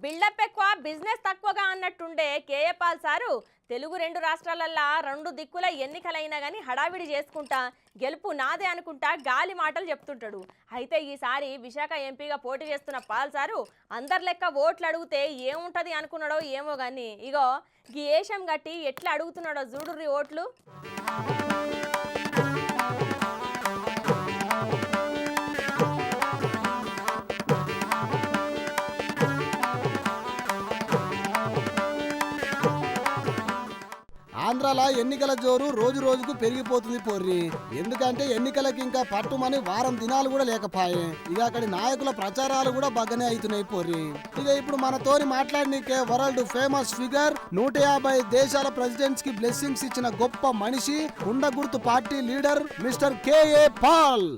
Buildup ఎక్కువ business తక్కువగా అన్నట్టుండే KA Paul sir Telugu రెండు రాష్ట్రాలల్లా రెండు దిక్కుల ఎన్నికలైనా కానీ హడావిడి చేసుకుంటా గెలుపు నాదే అనుకుంటా గాలి మాటలు చెప్తుంటాడు. అయితే ఈసారి విశాఖ ఎంపీగా పోటీ చేస్తున్న పాల్ సారు అందరి లెక్క ఓట్లు అడిగితే ఏముంటది అనుకున్నాడో ఏమో కానీ ఇగో గీ ఏషం గట్టి ఎట్లా అడుగుతున్నాడో చూడుర్రి ఓట్లు. ఆంధ్రాలో ఎన్నికల జోరు రోజు రోజుకు పెరిగిపోతుంది పోర్రి. ఎందుకంటే ఎన్నికలకి ఇంకా పట్టుమని వారం దినాలు కూడా లేకపోయే. ఇక అక్కడి నాయకుల ప్రచారాలు కూడా బాగానే అవుతున్నాయి పోర్రి. ఇక ఇప్పుడు మనతోని మాట్లాడినకే వరల్డ్ ఫేమస్ ఫిగర్ 150 దేశాల ప్రెసిడెంట్స్ కి బ్లెస్సింగ్స్ ఇచ్చిన గొప్ప మనిషి ఉండ గుర్తు party leader mister KA Paul.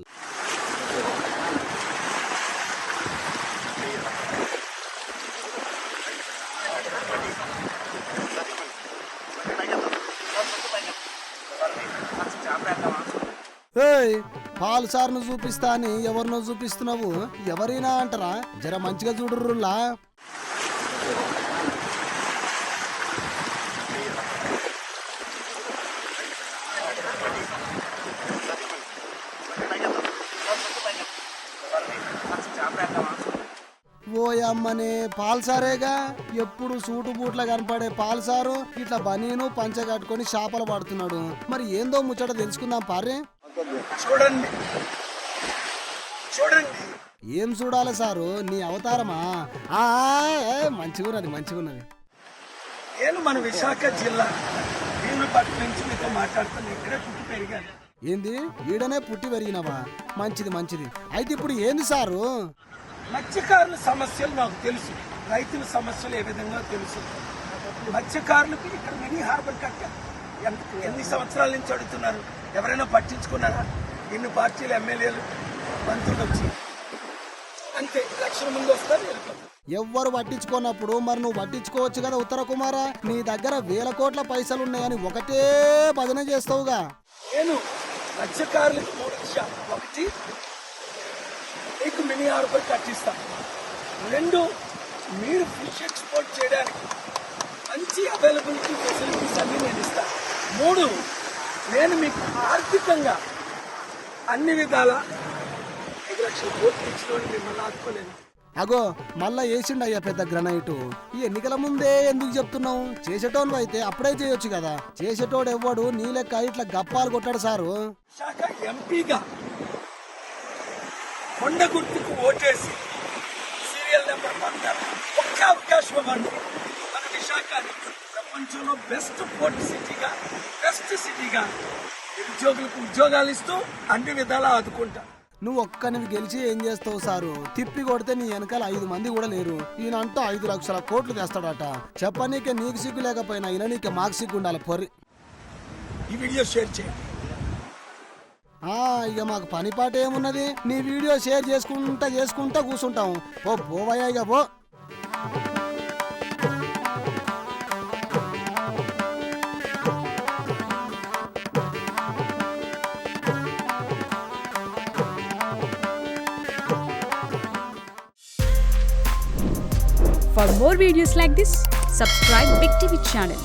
Paul సార్ను చూపిస్తా అని ఎవరినో చూపిస్తున్నావు, ఎవరైనా అంటారా? జర మంచిగా చూడుర్రులా. ఓయమ్మనే పాల్ సారేగా, ఎప్పుడు సూటు బూట్ల కనపడే పాల్ సారు ఇట్లా బనీను పంచ కట్టుకొని చేపలు పడుతున్నాడు. మరి ఏందో ముచ్చట తెలుసుకుందాం పారే. చూడండి చూడండి. ఏం చూడాలి సారు? నీ అవతారమా? మంచిగున్నది మంచిగున్నది. నేను మన విశాఖ జిల్లా భీములపట్టు నుంచి మీతో మాట్లాడుతాను. ఇక్కడే పుట్టి పెరిగాను. ఏంది ఈడనే పుట్టి పెరిగినవా? మంచిది మంచిది. అయితే ఇప్పుడు ఏంది సారు? మత్స్యకారుల సమస్యలు నాకు తెలుసు, రైతుల సమస్యలు ఏ విధంగా తెలుసు. మత్స్యకారులకు ఇక్కడ మినీ హార్బర్ కట్టారు. ఎన్ని సంవత్సరాల నుంచి అడుగుతున్నారు, ఎవరైనా పట్టించుకున్నారా? ఇన్ని పార్టీలు ఎమ్మెల్యేలు మంత్రులు వచ్చి అంతే ఎలక్షన్ ముందు వస్తారు, వెళ్ళిపోతారు. ఎవ్వరు పట్టించుకున్నప్పుడు మరి నువ్వు పట్టించుకోవచ్చు కదా ఉత్తర కుమారా. నీ దగ్గర వేల కోట్ల పైసలు ఉన్నాయని ఒకటే భజన చేస్తావుగా. నేను మత్స్యకారులకు 3 విషయాలు. ఒకటి, మీకు మినీ హార్బర్ కట్టిస్తాను. 2, మీరు ఫిష్ ఎక్స్పోర్ట్ చేయడానికి మంచి అవైలబిలిటీ ఫెసిలిటీస్ అన్ని నేను ఇస్తాను. 3, నేను మీకు ఆర్థికంగా అన్ని విధాల 5 లక్షల కోట్లు ఇచ్చిన మిమ్మల్ని ఆదుకోలేను. అగో మళ్ళా వేసిండయ్యా పెద్ద గ్రనైటు. ఈ ఎన్నికల ముందే ఎందుకు చెప్తున్నావు? చేసేటోళ్ళు అయితే అప్పుడే చేయొచ్చు కదా. చేసేటోడు ఎవ్వడు నీ లెక్క ఇట్లా గప్పాలు కొట్టాడు సారు. విశాఖ ఎంపీగా కొండ గుర్తుకు ఓటేసి సీరియల్ నెంబర్ 16 ఒక్క అవకాశం ఇవ్వండి. మన విశాఖని ప్రపంచంలో బెస్ట్ పోర్ట్ సిటీగా, బెస్ట్ సిటీగా నిరుద్యోగులకు ఉద్యోగాలు ఇస్తూ అన్ని విధాలా ఆదుకుంటా. నువ్వు ఒక్కనివి గెలిచి ఏం చేస్తావు సారు? తిప్పి కొడితే నీ వెనకాల 5 మంది కూడా లేరు. ఈయనంటూ 5 లక్షల కోట్లు తెస్తాడట. చెప్పనీకే నీకు సిగ్గు లేకపోయినా ఈయన నీకే మాకు సిగ్గు ఉండాలి పొర్రి. ఈ వీడియో షేర్ చేయండి. ఇక మాకు పని పాట ఏమున్నది? నీ వీడియో షేర్ చేసుకుంటా కూర్చుంటాం. ఓ పోవయ్యా ఇక పో. For more videos like this, subscribe Big TV channel.